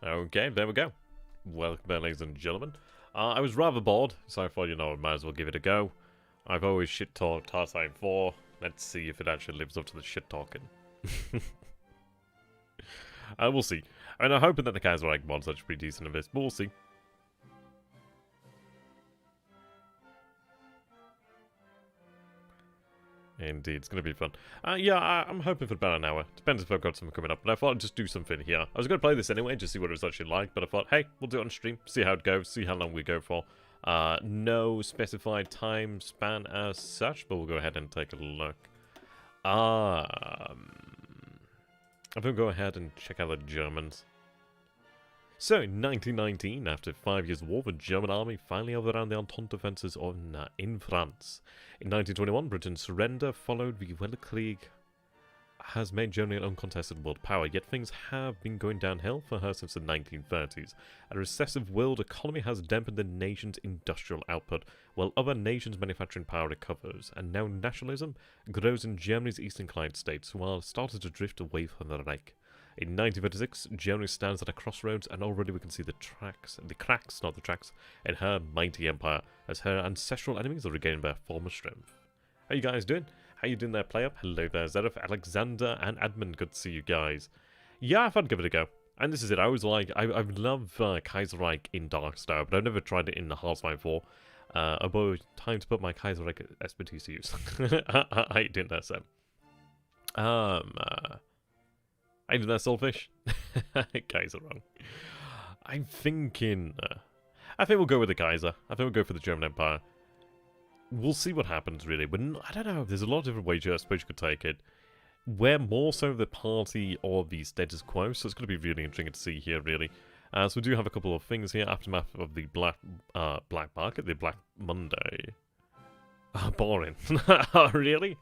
Okay, there we go. Welcome back, ladies and gentlemen. I was rather bored, so I thought, you know, I might as well give it a go. I've always shit-talked Tarsine 4. Let's see if it actually lives up to the shit-talking. We'll see. I mean, I'm hoping that the Kaiserreich mod's actually pretty decent in this, but we'll see. Indeed, it's going to be fun. Yeah, I'm hoping for about an hour. Depends if I've got something coming up, but I thought I'd just do something here. I was going to play this anyway, just see what it was actually like, but I thought, hey, we'll do it on stream, see how it goes, see how long we go for. No specified time span as such, but we'll go ahead and take a look. I think we'll go ahead and check out the Germans. So, in 1919, after 5 years' war, the German army finally overran the Entente defences in France. In 1921, Britain's surrender followed the Weltkrieg has made Germany an uncontested world power, yet things have been going downhill for her since the 1930s. A recessive world economy has dampened the nation's industrial output, while other nations' manufacturing power recovers, and now nationalism grows in Germany's eastern client states, while starting to drift away from the Reich. In 1936, Germany stands at a crossroads, and already we can see the cracks, in her mighty empire, as her ancestral enemies are regaining their former strength. How you guys doing? How you doing there, play up? Hello there, Zerif, Alexander, and Edmund. Good to see you guys. Yeah, I thought I'd give it a go. And this is it. I was like, I love Kaiserreich in Darkstar, but I've never tried it in the Hearthstone 4. About time to put my Kaiserreich expertise to use. I didn't that, Sam. I did that, Soulfish. Kaiser wrong. I'm thinking... I think we'll go with the Kaiser. I think we'll go for the German Empire. We'll see what happens, really. But I don't know. There's a lot of different ways I suppose you could take it. We're more so the party or the status quo, so it's going to be really interesting to see here, really. So we do have a couple of things here. Aftermath of the Black Market, the Black Monday. Boring. Oh, really?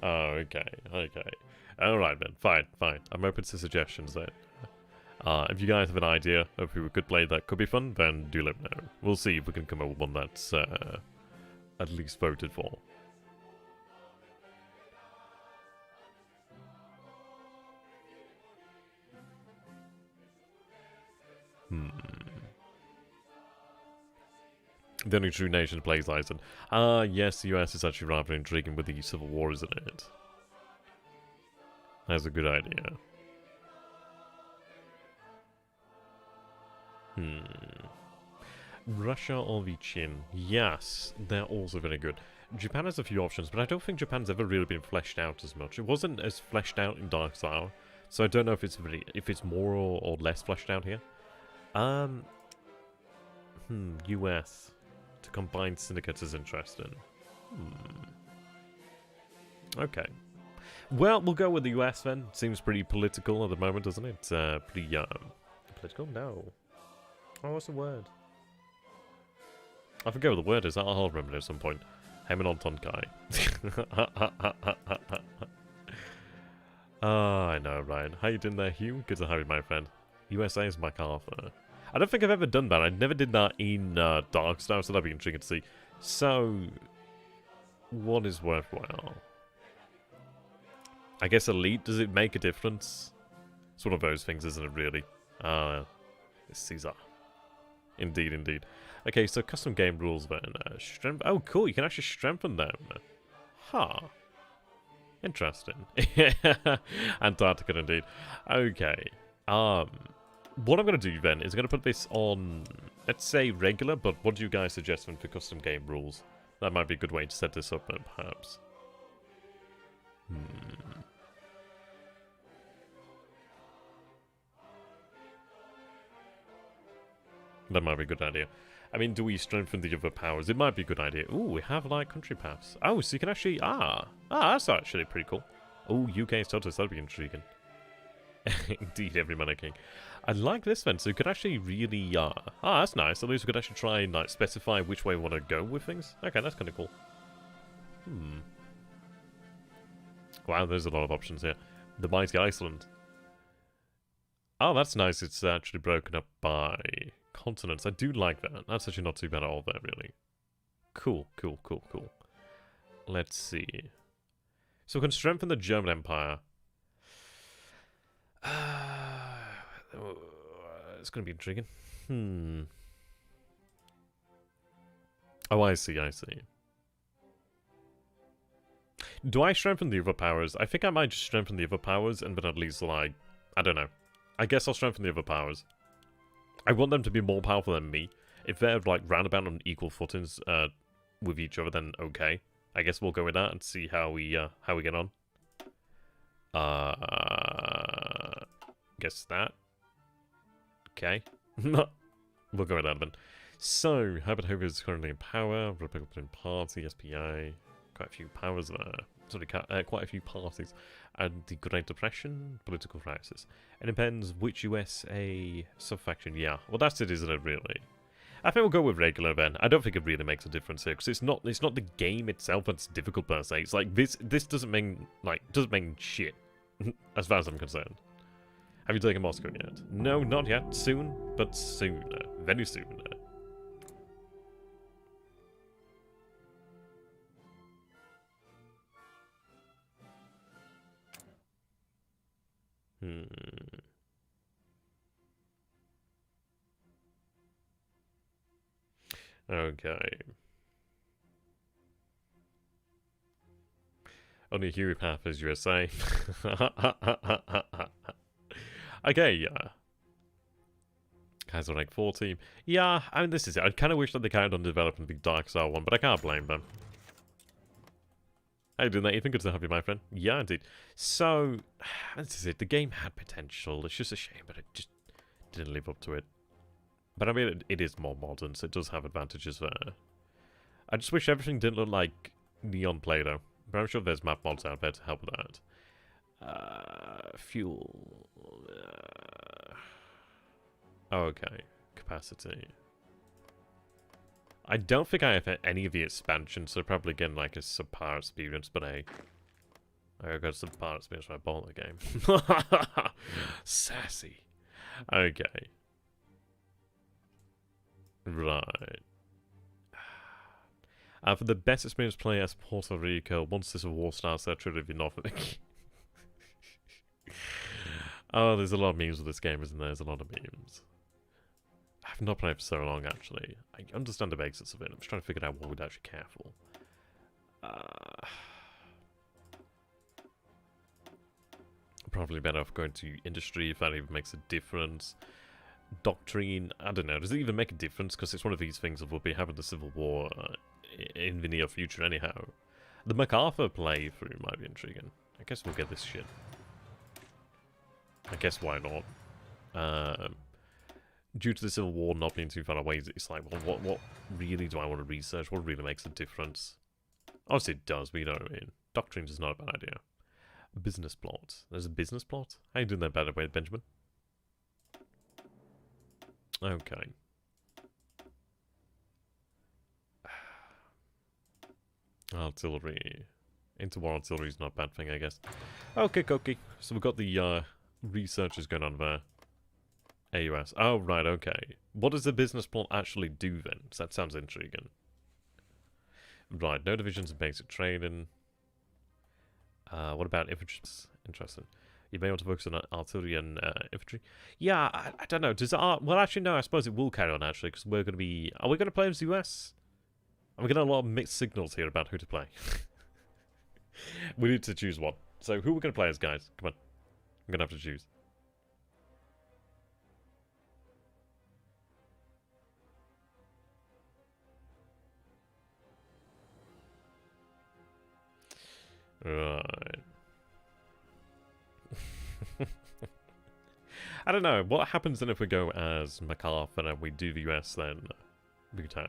Oh, okay. Alright then, fine. I'm open to suggestions then. If you guys have an idea of who we could play that could be fun, then do let me know. We'll see if we can come up with one that's at least voted for. The only true nation plays Iceland. Yes, the US is actually rather intriguing with the Civil War, isn't it? That's a good idea. Russia or the Chin? Yes, they're also very good. Japan has a few options, but I don't think Japan's ever really been fleshed out as much. It wasn't as fleshed out in Dark Tower, so I don't know if it's more or less fleshed out here. US to combine syndicates is interesting. Okay. Well, we'll go with the US then. Seems pretty political at the moment, doesn't it? Pretty, political? No. Oh, what's the word? I forget what the word is. I'll remember it at some point. Hemanonton guy. I know, Ryan. How you doing there, Hugh? Good to have you, my friend. USA is MacArthur. I don't think I've ever done that. I never did that in Darkstar, so that'd be interesting to see. So, what is worthwhile? I guess Elite, does it make a difference? It's one of those things, isn't it, really? It's Caesar. Indeed. Okay, so custom game rules then. Oh, cool, you can actually strengthen them. Huh. Interesting. Antarctica, indeed. Okay. What I'm going to do then is I'm going to put this on, let's say, regular, but what do you guys suggest for custom game rules? That might be a good way to set this up, perhaps. That might be a good idea. I mean, do we strengthen the other powers? It might be a good idea. Ooh, we have, like, country paths. Oh, so you can actually... that's actually pretty cool. Oh, UK is status. That'd be intriguing. Indeed, every man a king. I like this then, so you could actually really... that's nice. At least we could actually try and, like, specify which way we want to go with things. Okay, that's kind of cool. Wow, there's a lot of options here. The mighty Iceland. Oh, that's nice. It's actually broken up by continents. I do like that. That's actually not too bad at all there, really. Cool. Let's see. So we can strengthen the German Empire. it's going to be intriguing. Oh, I see, I see. Do I strengthen the other powers? I think I might just strengthen the other powers and then at least, like, I don't know. I guess I'll strengthen the other powers. I want them to be more powerful than me. If they're, like, roundabout on equal footings with each other, then okay. I guess we'll go with that and see how we get on. Guess that. Okay. We'll go with that then. So, Herbert Hoover is currently in power. Republican Party, SPA. Quite a few powers there. Sorry, quite a few parties. And the Great Depression, political crisis. It depends which USA sub-faction. Yeah, well that's it, isn't it, really? I think we'll go with regular then. I don't think it really makes a difference here, because it's not the game itself that's difficult per se. It's like, this doesn't mean, shit, as far as I'm concerned. Have you taken Moscow yet? No, not yet. Soon, but soon. Very soon. Okay. Only Huey Path is USA. Okay, yeah. Kaiserreich 4 team. Yeah, I mean, this is it. I kind of wish that they carried on developing the Dark Star one, but I can't blame them. How you doing, Ethan? Good to have you, my friend. Yeah, indeed. So, this is it. The game had potential. It's just a shame, but it just didn't live up to it. But I mean, it is more modern, so it does have advantages there. I just wish everything didn't look like Neon Play-Doh. But I'm sure there's map mods out there to help with that. Fuel. Okay. Capacity. I don't think I have any of the expansions, so probably getting like a subpar experience, but hey. I got a subpar experience when I bought the game. Sassy. Okay. Right. For the best experienced player as Puerto Rico, once this war starts, they're truly North America. Oh, there's a lot of memes with this game, isn't there? There's a lot of memes. I've not played for so long, actually. I understand the basics of it. I'm just trying to figure out what we'd actually care for. Probably better off going to industry if that even makes a difference. Doctrine, I don't know. Does it even make a difference? Because it's one of these things that we'll be having the Civil War in the near future anyhow. The MacArthur playthrough might be intriguing. I guess we'll get this shit. I guess why not? Due to the Civil War not being too far away, it's like, well, what really do I want to research? What really makes a difference? Obviously it does, but you know what I mean. Doctrine is not a bad idea. Business plot. There's a business plot? How you doing that, by the way, Benjamin? Okay. Artillery. Interwar artillery is not a bad thing, I guess. Okay, okay. So we've got the researchers going on there. AUS. Oh, right, okay. What does the business plot actually do then? So that sounds intriguing. Right, no divisions of basic training. What about infantry? Interesting. You may want to focus on artillery and infantry. Yeah, I don't know. Does it? Well, actually, no. I suppose it will carry on actually, because we're going to be. Are we going to play as US? I'm getting a lot of mixed signals here about who to play. We need to choose one. So, who we're going to play as, guys? Come on, I'm going to have to choose. Right. I don't know. What happens then if we go as MacArthur and we do the US then? Bhutan.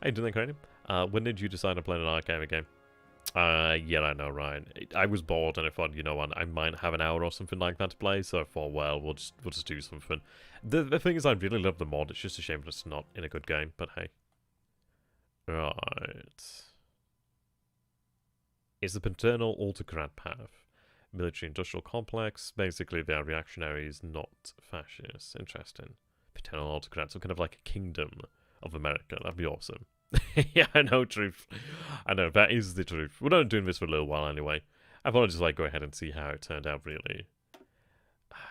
Hey, doing that, Cranium? When did you decide to play an arcade game? Yeah, I know, Ryan. I was bored and I thought, you know what, I might have an hour or something like that to play, so I thought, well, we'll just do something. The thing is, I really love the mod. It's just a shame that it's not in a good game, but hey. Right. It's the paternal autocrat path. Military-industrial complex. Basically, they are reactionaries, not fascists. Interesting. Paternal autocrat, so kind of like a kingdom of America. That'd be awesome. Yeah, I know, truth. I know, that is the truth. We're not doing this for a little while anyway. I thought I'd just like go ahead and see how it turned out, really.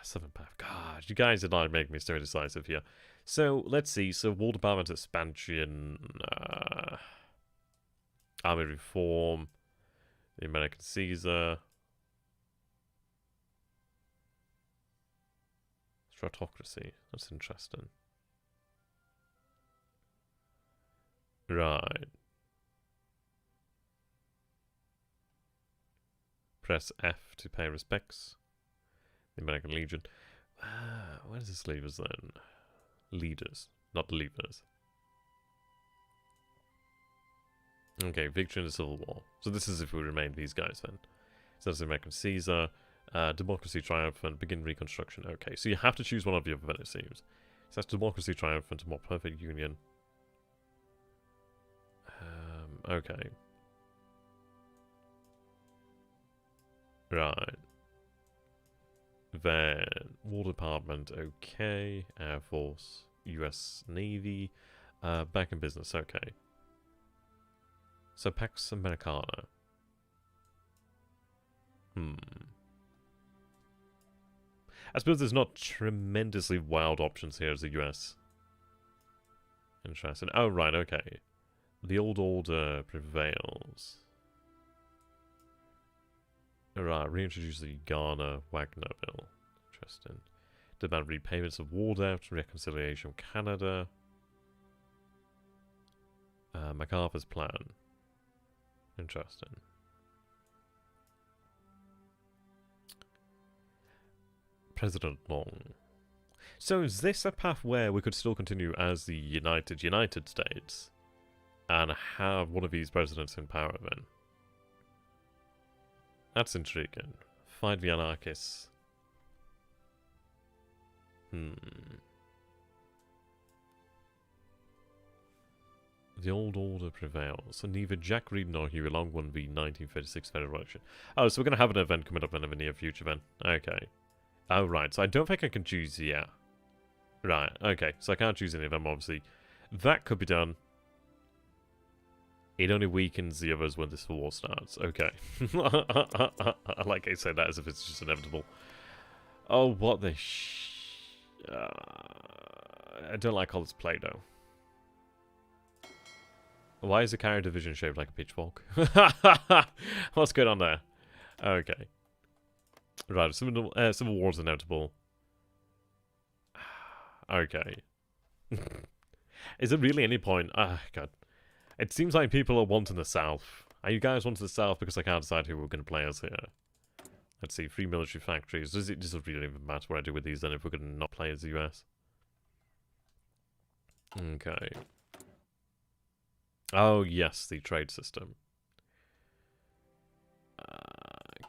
Southern Path. God, you guys are not making me so indecisive here. So, let's see. So, War Department expansion, Army reform, the American Caesar, stratocracy. That's interesting. Right. Press F to pay respects. The American Legion. Where does this leave us then? Leaders, not leaders. Okay, victory in the Civil War. So this is if we remain these guys then. So that's the American Caesar. Democracy triumphant, begin reconstruction. Okay, so you have to choose one of the other then it seems. So that's democracy triumphant, a more perfect union. Okay. Right. Then, War Department, okay. Air Force, US Navy. Back in business, okay. So, Pax Americana. I suppose there's not tremendously wild options here as the US. Interesting. Oh, right, okay. The old order prevails. Right, reintroduce the Ghana Wagner Bill. Interesting. Demand repayments of war debt, reconciliation with Canada. MacArthur's plan. Interesting. President Long. So is this a path where we could still continue as the United States and have one of these presidents in power then? That's intriguing. Fight the anarchists. The old order prevails, so neither Jack Reed nor Huey Long won the 1936 federal election. Oh, so we're going to have an event coming up in the near future then. Okay. Oh, right, so I don't think I can choose, yeah. Right, okay, so I can't choose any of them, obviously. That could be done. It only weakens the others when this war starts. Okay. Like I said that as if it's just inevitable. Oh, what the I don't like all this Play-Doh. Why is the carrier division shaped like a pitchfork? What's going on there? Okay. Right, Civil War is inevitable. Okay. Is there really any point? Ah, God. It seems like people are wanting the South. Are you guys wanting the South because I can't decide who we're going to play as here? Let's see, free military factories. Does it really even matter what I do with these then if we're going to not play as the US? Okay. Oh, yes, the trade system.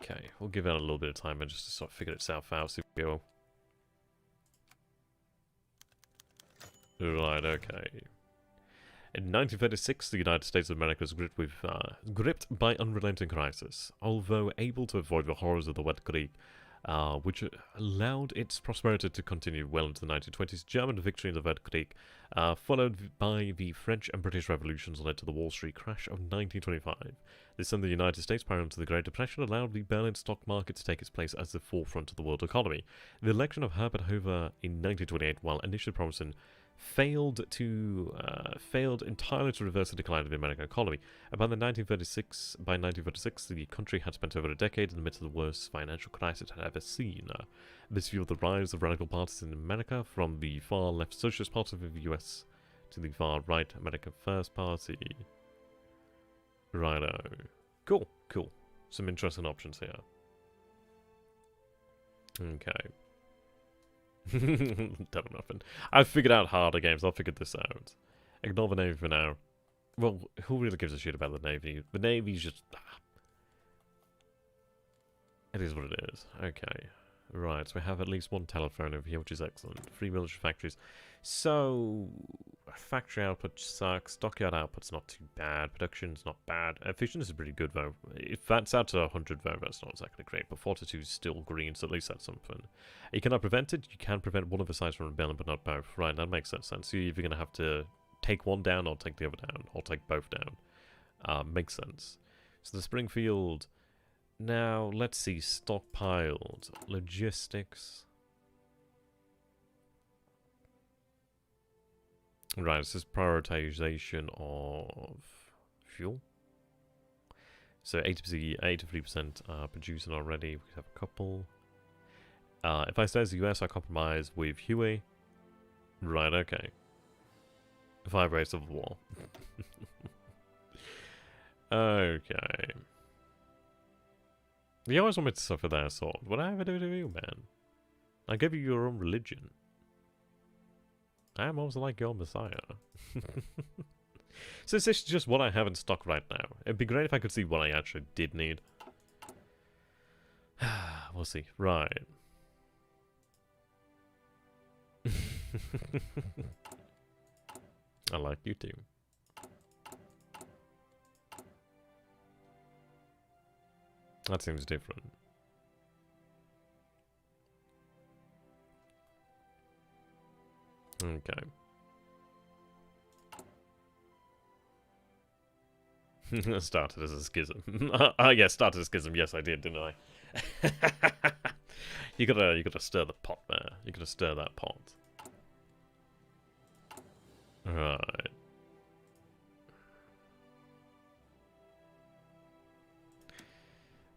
Okay, we'll give it a little bit of time and just to sort of figure itself out. See we go. Right, okay. In 1936, the United States of America was gripped by unrelenting crisis. Although able to avoid the horrors of the Wet Creek, which allowed its prosperity to continue well into the 1920s, German victory in the Wet Creek, followed by the French and British revolutions, led to the Wall Street crash of 1925. This in the United States prior to the Great Depression allowed the Berlin stock market to take its place as the forefront of the world economy. The election of Herbert Hoover in 1928, while initially promising, failed entirely to reverse the decline of the American economy. By 1936, the country had spent over a decade in the midst of the worst financial crisis it had ever seen. This fueled the rise of radical parties in America, from the far left Socialist Party of the US to the far right American First Party. Righto. Cool, cool. Some interesting options here. Okay. Done nothing. I've figured out harder games. I'll figure this out. Ignore the Navy for now. Well, who really gives a shit about the Navy? The Navy's just... It is what it is. Okay. Right, so we have at least one telephone over here, which is excellent. 3 military factories. So, factory output sucks. Stockyard output's not too bad. Production's not bad. Efficiency is pretty good, though. If that's out to 100, though, that's not exactly great. But 42 is still green, so at least that's something. You cannot prevent it. You can prevent one of the sides from rebelling, but not both. Right, that makes sense. So you're either going to have to take one down or take the other down, or take both down. Makes sense. So the Springfield... Now, let's see, stockpiled, logistics. Right, this is prioritization of fuel. So 80%, 83% are producing already. We have a couple. If I stay as the US, I compromise with Huey. Right, okay. 5 rates of war. Okay. You always want me to suffer their sword. What I ever do to you, man? I give you your own religion. I am also like your messiah. So this is just what I have in stock right now. It'd be great if I could see what I actually did need. We'll see. Right. I like you too. That seems different. Okay. Started as a schism. Yeah, started as a schism. Yes, I did, didn't I? You gotta stir the pot there. You gotta stir that pot. Right.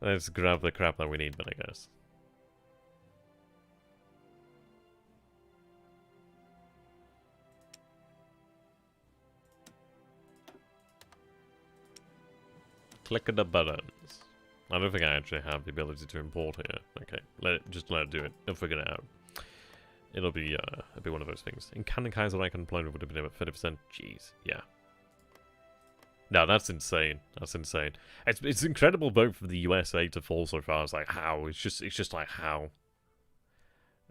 Let's grab the crap that we need, but I guess. Click the buttons. I don't think I actually have the ability to import here. Okay, just let it do it. I'll figure it out. It'll be one of those things. In Canon Kaiserreich unemployment would have been about 30%. Jeez, yeah. No, that's insane. That's insane. It's incredible though for the USA to fall so far. It's like how? It's just like how.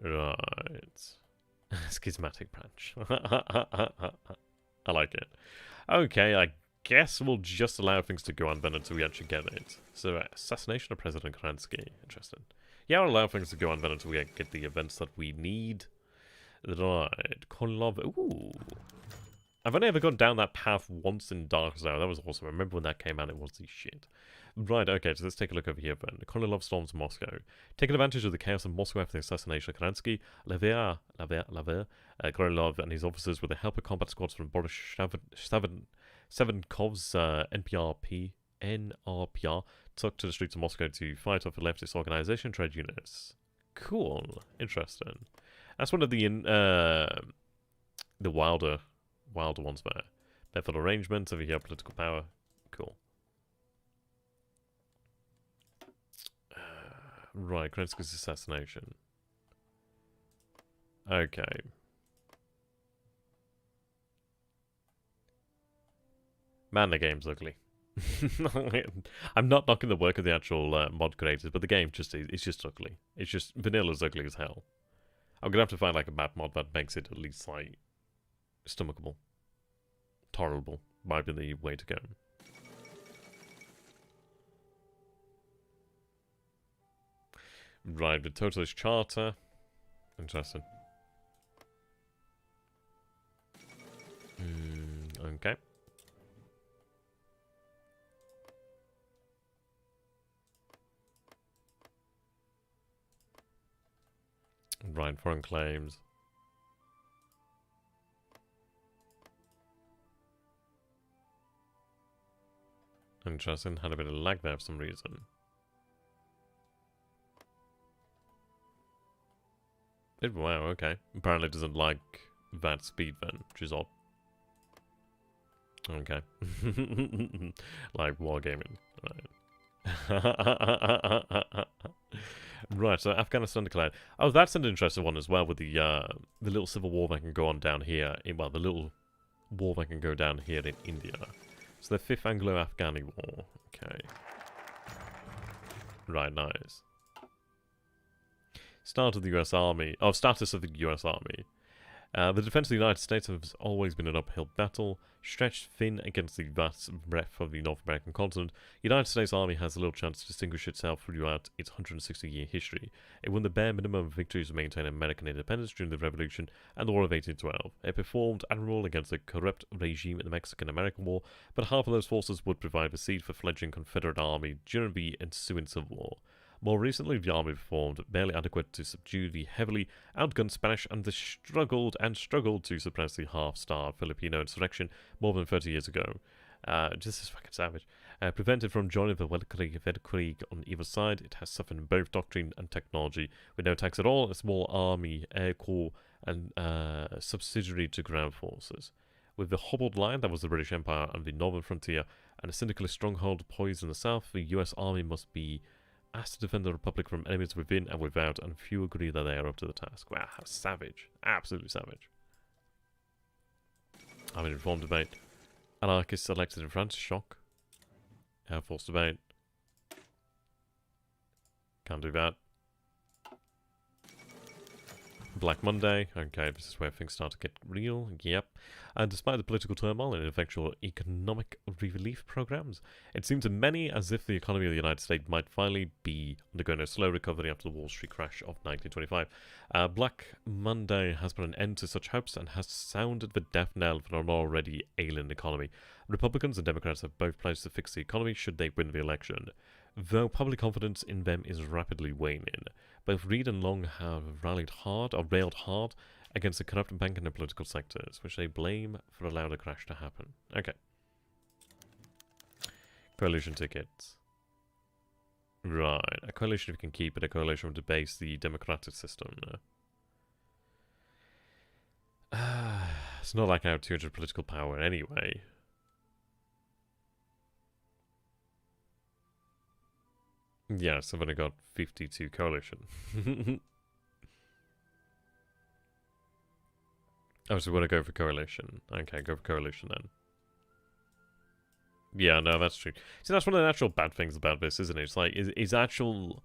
Right. Schismatic branch. I like it. Okay, I guess we'll just allow things to go on then until we actually get it. So, assassination of President Kerensky. Interesting. Yeah, we'll allow things to go on then until we get the events that we need. Right. Konlov. Ooh. I've only ever gone down that path once in Dark Zone. That was awesome. I remember when that came out, it was the shit. Right, okay, so let's take a look over here then. Konlov storms Moscow. Taking advantage of the chaos in Moscow after the assassination of Kerensky, Konlov and his officers with the help of combat squads from Borsheim, Sevenkov's NRPR took to the streets of Moscow to fight off the leftist organization trade units. Cool. Interesting. That's one of the wilder ones there. Method arrangements over here, political power. Cool. Right, Kerensky's assassination. Okay. Man, the game's ugly. I'm not knocking the work of the actual mod creators, but the game it's just ugly. It's just vanilla's ugly as hell. I'm gonna have to find like a map mod that makes it at least like stomachable. Tolerable might be the way to go. Right, the Totalist Charter. Interesting. Okay. Right, foreign claims. Interesting, had a bit of lag there for some reason. Wow, okay. Apparently it doesn't like that speed then, which is odd. Okay. Like wargaming. Right. Right, so Afghanistan declared. Oh, that's an interesting one as well with the little civil war that can go on down here. Well, the little war that can go down here in India. So the 5th Anglo-Afghani War. Okay. Right, nice. Start of the US Army. Oh, status of the US Army. The defense of the United States has always been an uphill battle. Stretched thin against the vast breadth of the North American continent, the United States Army has a little chance to distinguish itself throughout its 160-year history. It won the bare minimum of victories to maintain American independence during the Revolution and the War of 1812. It performed admirable against the corrupt regime in the Mexican-American War, but half of those forces would provide the seed for fledgling Confederate Army during the ensuing Civil War. More recently, the army performed barely adequate to subdue the heavily outgunned Spanish, and they struggled to suppress the half-starved Filipino insurrection more than 30 years ago. This is fucking savage. Prevented from joining the Weltkrieg on either side, it has suffered in both doctrine and technology, with no attacks at all, a small army, air corps, and subsidiary to ground forces. With the hobbled line that was the British Empire on the northern frontier, and a syndicalist stronghold poised in the south, the US Army must be asked to defend the Republic from enemies within and without, and few agree that they are up to the task. Wow, how savage. Absolutely savage. Army reform debate. Anarchists elected in France. Shock. Air Force debate. Can't do that. Black Monday. Okay, this is where things start to get real. Yep. And despite the political turmoil and ineffectual economic relief programs, it seemed to many as if the economy of the United States might finally be undergoing a slow recovery after the Wall Street crash of 1925. Black Monday has put an end to such hopes and has sounded the death knell for an already ailing economy. Republicans and Democrats have both pledged to fix the economy should they win the election, though public confidence in them is rapidly waning. Both Reid and Long have railed hard against the corrupt banking and political sectors, which they blame for allowing the crash to happen. Okay. Coalition tickets. Right. A coalition if you can keep it, a coalition to base the democratic system. It's not like I have 200 political power anyway. Yes, I've only got 52 coalition. Oh, so we want to go for coalition. Okay, go for coalition then. Yeah, no, that's true. See, that's one of the natural bad things about this, isn't it? It's like, is actual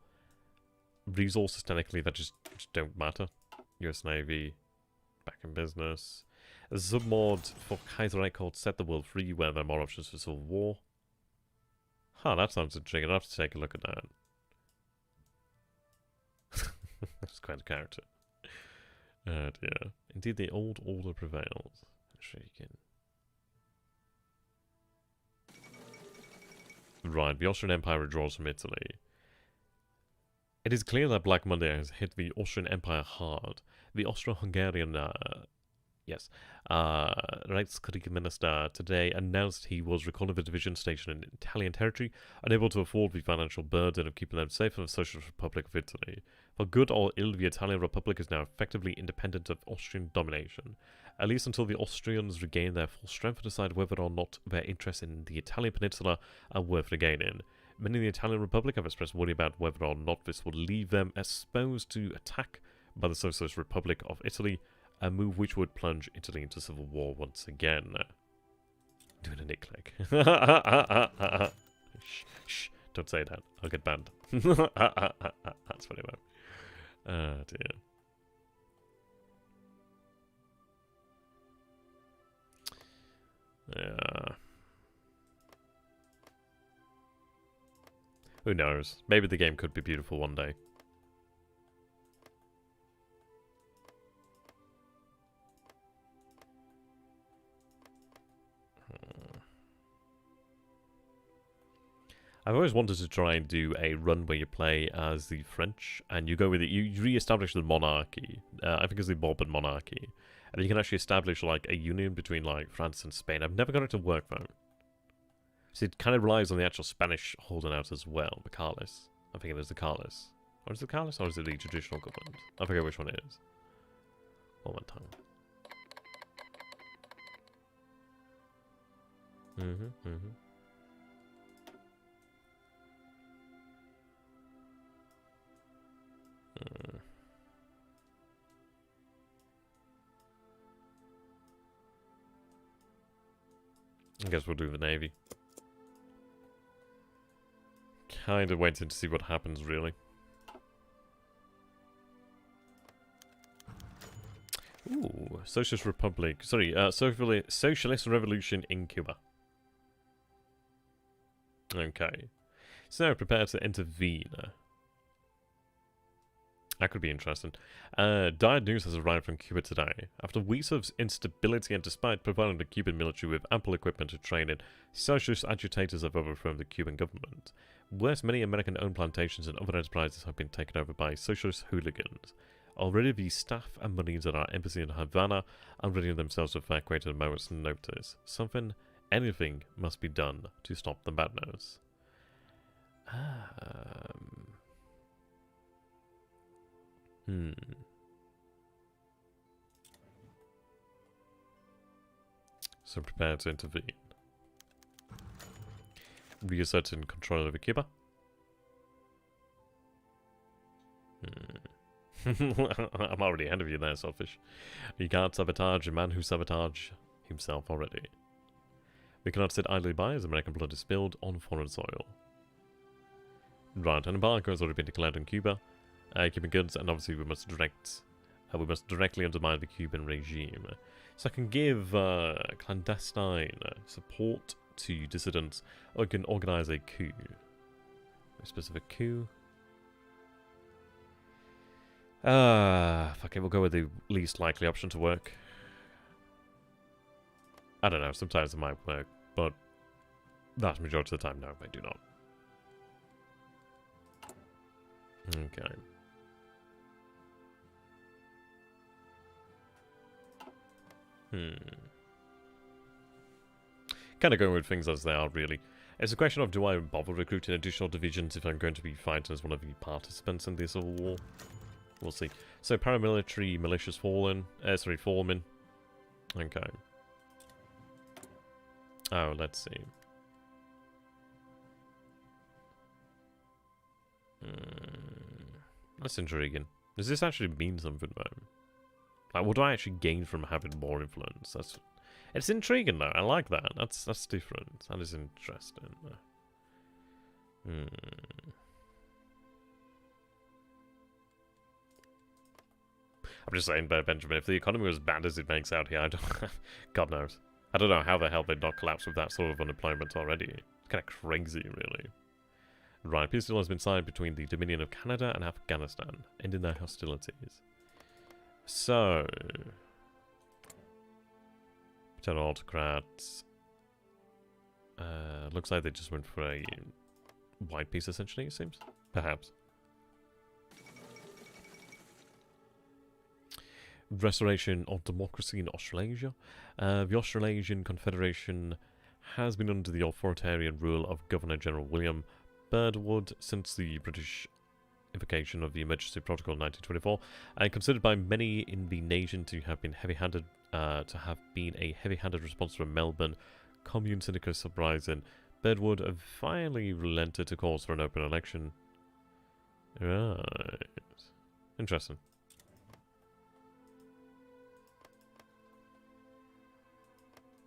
resources technically that just don't matter. US Navy, back in business. A submod for Kaiserreich called Set the World Free, where there are more options for civil war. Huh, that sounds intriguing. I'll have to take a look at that. That's quite a character. Oh dear. Indeed, the old order prevails. Shaken. Right, the Austrian Empire withdraws from Italy. It is clear that Black Monday has hit the Austrian Empire hard. The Austro-Hungarian Reichskrieg minister today announced he was recalling the division stationed in Italian territory, unable to afford the financial burden of keeping them safe from the Socialist Republic of Italy. For good or ill, the Italian Republic is now effectively independent of Austrian domination, at least until the Austrians regain their full strength to decide whether or not their interests in the Italian peninsula are worth regaining. Many in the Italian Republic have expressed worry about whether or not this would leave them exposed to attack by the Socialist Republic of Italy, a move which would plunge Italy into civil war once again. Doing a Nick click. Shh, don't say that. I'll get banned. That's funny, man. Oh dear. Yeah. Who knows? Maybe the game could be beautiful one day. I've always wanted to try and do a run where you play as the French, and you go with it. You re-establish the monarchy. I think it's the Bourbon monarchy, and you can actually establish like a union between like France and Spain. I've never got it to work though. So it kind of relies on the actual Spanish holding out as well. The Carlis. I think it is the Carlis. Or is it the Carlis, or is it the traditional government? I forget which one it is. One more time. I guess we'll do the Navy. Kind of waiting to see what happens, really. Ooh, Socialist Republic. Sorry, Socialist Revolution in Cuba. Okay. So now prepare to intervene. That could be interesting. Dire news has arrived from Cuba today. After weeks of instability and despite providing the Cuban military with ample equipment and training, socialist agitators have overthrown the Cuban government. Worse, many American-owned plantations and other enterprises have been taken over by socialist hooligans. Already the staff and marines at our embassy in Havana are readying themselves to evacuate at a moment's notice. Anything must be done to stop the madness. So prepare to intervene. Reasserting control over Cuba. I'm already ahead of you there, Selfish. You can't sabotage a man who sabotaged himself already. We cannot sit idly by as American blood is spilled on foreign soil. Right, an embargo has already been declared on Cuba. Cuban goods, and obviously we must directly undermine the Cuban regime. So I can give clandestine support to dissidents, or I can organize a coup. A specific coup. Fuck it, we'll go with the least likely option to work. I don't know, sometimes it might work, but vast majority of the time, no, they do not. Okay. Kind of going with things as they are, really. It's a question of, do I bother recruiting additional divisions if I'm going to be fighting as one of the participants in the Civil War? We'll see. So, paramilitary militias foreman. Okay. Oh, let's see. That's intriguing. Does this actually mean something, though? Like, what do I actually gain from having more influence? It's intriguing, though. I like that. That's different. That is interesting. I'm just saying, Benjamin, if the economy was as bad as it makes out here, I don't... God knows. I don't know how the hell they'd not collapse with that sort of unemployment already. It's kind of crazy, really. Right, peace deal has been signed between the Dominion of Canada and Afghanistan, ending their hostilities. So... Potential autocrats... looks like they just went for a white peace, essentially, it seems. Perhaps. Restoration of democracy in Australasia. The Australasian Confederation has been under the authoritarian rule of Governor-General William Birdwood since the British invocation of the Emergency Protocol in 1924, and considered by many in the nation to have been heavy-handed, a heavy-handed response to a Melbourne commune syndicalist uprising. Birdwood have finally relented to calls for an open election. Right. Interesting.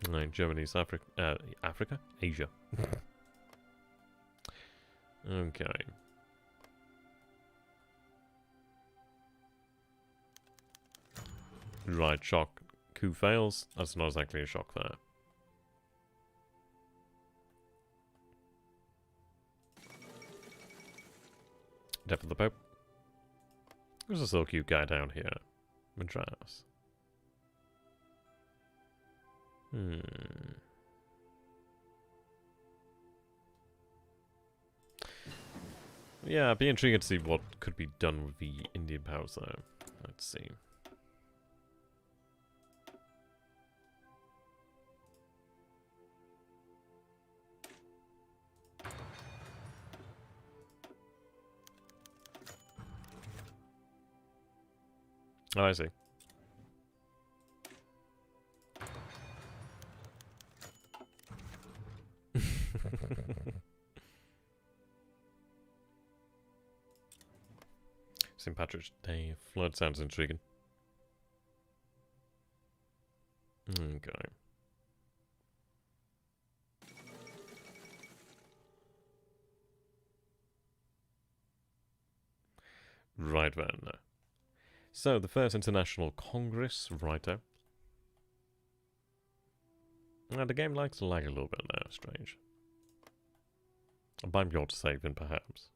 Right, Germany's Africa? Asia. Okay. Right, shock. Coup fails. That's not exactly a shock there. Death of the Pope. There's a so cute guy down here. Madras. Yeah, I'd be intrigued to see what could be done with the Indian powers though. Let's see. Oh, I see. St. Patrick's Day flood sounds intriguing. Okay. Right then. So, the First International Congress, righto. The game likes to lag a little bit now, strange. By your saving, perhaps.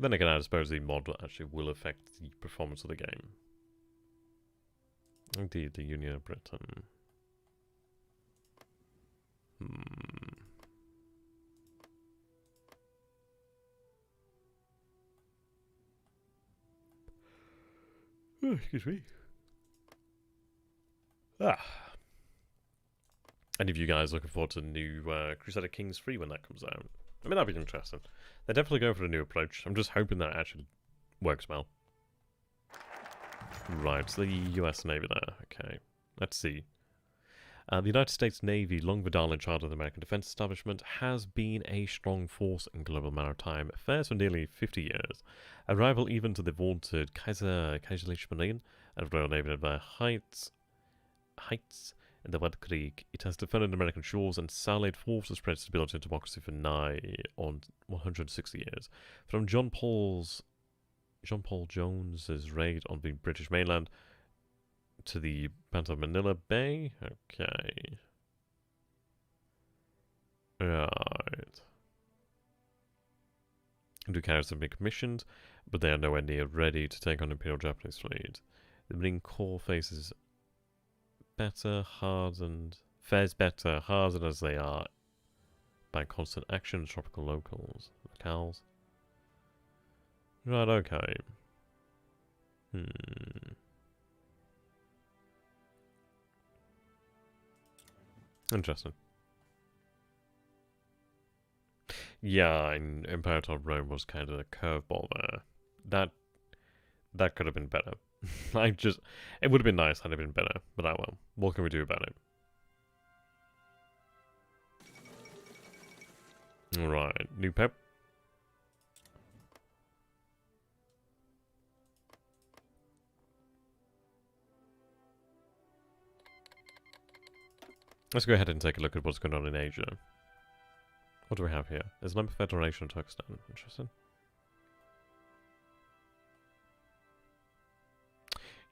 Then again, I suppose the mod actually will affect the performance of the game. Indeed, the Union of Britain. Oh, excuse me. Ah. Any of you guys looking forward to the new Crusader Kings 3 when that comes out? I mean, that'd be interesting. They're definitely going for a new approach. I'm just hoping that it actually works well. Right, so the US Navy there. Okay, let's see. The United States Navy, long the darling child of the American defense establishment, has been a strong force in global maritime affairs for nearly 50 years. A rival even to the vaunted Kaiserreich Marine and Royal Navy at their heights in the Weltkrieg. It has defended American shores and sallied forth to spread stability and democracy for nigh on 160 years. From John Paul Jones's raid on the British mainland to the Battle of Manila Bay. Okay. Right. Do carriers have been commissioned, but they are nowhere near ready to take on Imperial Japanese fleet. The Marine Corps fares better, hardened as they are by constant action of tropical locales. Right, okay. Interesting. Yeah, in Imperator Rome was kind of a curveball there. That could have been better. It would have been nice had it been better, but oh well. What can we do about it? Alright, new pep. Let's go ahead and take a look at what's going on in Asia. What do we have here? Islamic Federation of Turkestan. Interesting.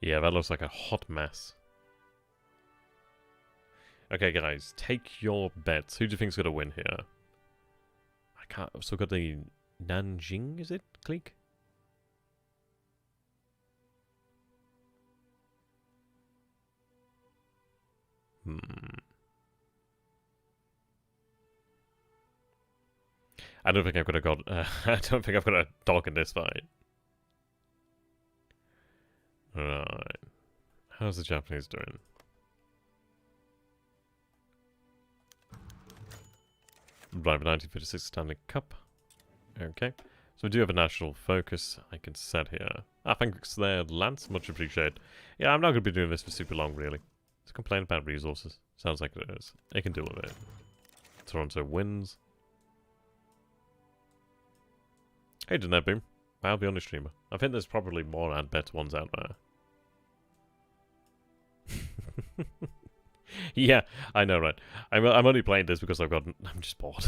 Yeah, that looks like a hot mess. Okay, guys, take your bets. Who do you think's gonna win here? I can't. I've still got the Nanjing, is it? Clique? I don't think I've got I don't think I've got a dog in this fight. Right. How's the Japanese doing? Right, the 1956 Stanley Cup. Okay. So we do have a national focus I can set here. Thanks there, Lance. Much appreciated. Yeah, I'm not going to be doing this for super long, really. Let's complain about resources. Sounds like it is. They can deal with it. Toronto wins. Hey, didn't that boom? Wow, the only streamer. I think there's probably more and better ones out there. Yeah, I know, right? I'm only playing this because I'm just bored.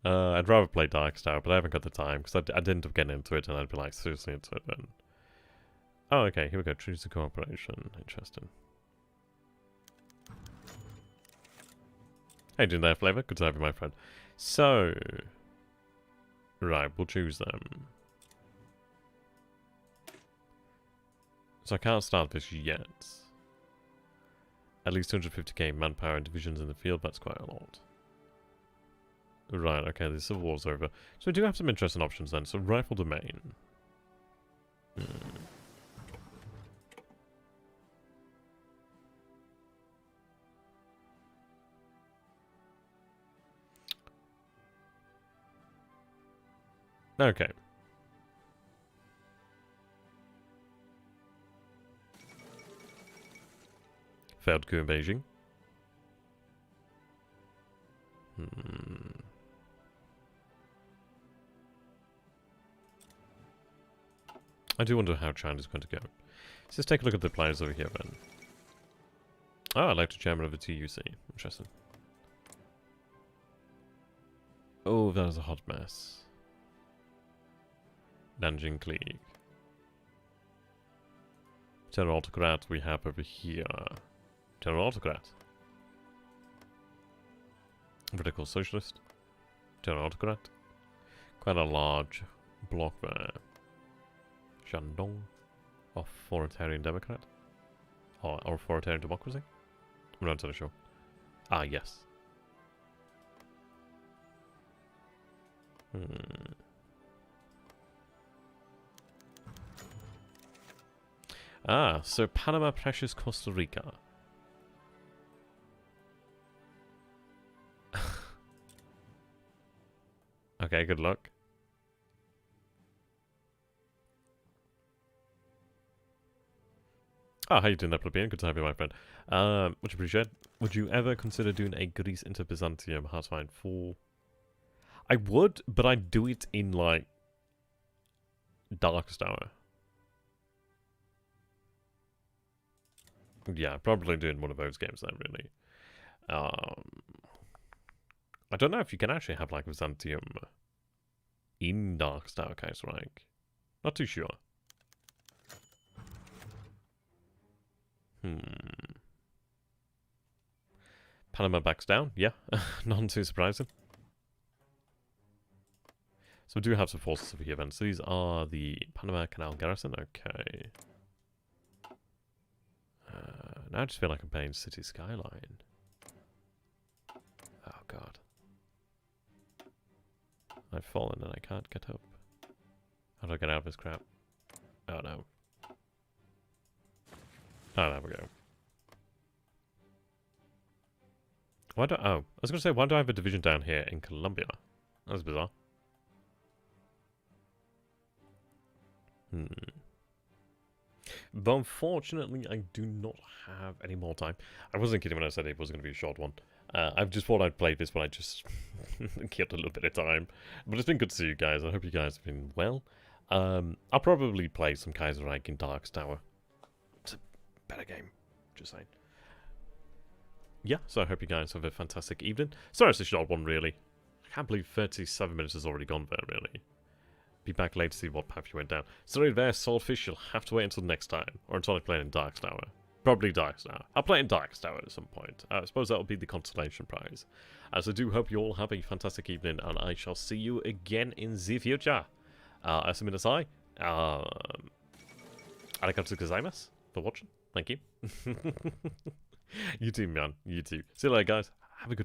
I'd rather play Darkstar, but I haven't got the time because I didn't end up getting into it, and I'd be like seriously into it then. Oh, okay, here we go. Treaty cooperation. Interesting. Hey, doing there, Flavor? Good to have you, my friend. So, right, we'll choose them. So I can't start this yet. At least 250k manpower and divisions in the field, that's quite a lot. Right, okay, the Civil War's over. So we do have some interesting options then. So rifle domain. Okay. Failed coup in Beijing. I do wonder how China's going to go. So let's take a look at the players over here then. Oh, elected chairman of the TUC. Interesting. Oh, that is a hot mess. Nanjing Clique. General Autocrat we have over here. General Autocrat. Radical Socialist. General Autocrat. Quite a large block there. Shandong. Authoritarian Democrat. Or Authoritarian Democracy? I'm not entirely sure. Ah, yes. Ah, so Panama, Precious, Costa Rica. Okay, good luck. Oh, how you doing there, Plebeian? Good to have you, my friend. Much appreciated. Would you ever consider doing a Greece into Byzantium Heartfind 4? I would, but I'd do it in, like, Darkest Hour. Yeah, probably doing one of those games then, really. I don't know if you can actually have, like, Byzantium in Darkest Hour, Kaiserreich. Not too sure. Panama backs down, yeah. Not too surprising. So we do have some forces over here then. So these are the Panama Canal Garrison, okay. Now I just feel like I'm playing City Skyline. Oh god. I've fallen and I can't get up. How do I get out of this crap? Oh no. Oh, there we go. Why do I was going to say, why do I have a division down here in Colombia? That's bizarre. But unfortunately, I do not have any more time. I wasn't kidding when I said it was going to be a short one. I've just thought I'd play this, but I just kept a little bit of time. But it's been good to see you guys. I hope you guys have been well. I'll probably play some Kaiserreich in Darkest Hour. It's a better game, just saying. Yeah, so I hope you guys have a fantastic evening. Sorry it's a short one, really. I can't believe 37 minutes has already gone there, really. Be back later to see what path you went down. Sorry there, Swordfish, you'll have to wait until next time. Or until I play in Darkest Hour. Probably Darkest Hour. I'll play in Darkest Hour at some point. I suppose that will be the consolation prize. As I do hope you all have a fantastic evening, and I shall see you again in the future. Asumi nasai. Arigatou gozaimasu for watching. Thank you. You too, man. You too. See you later, guys. Have a good one.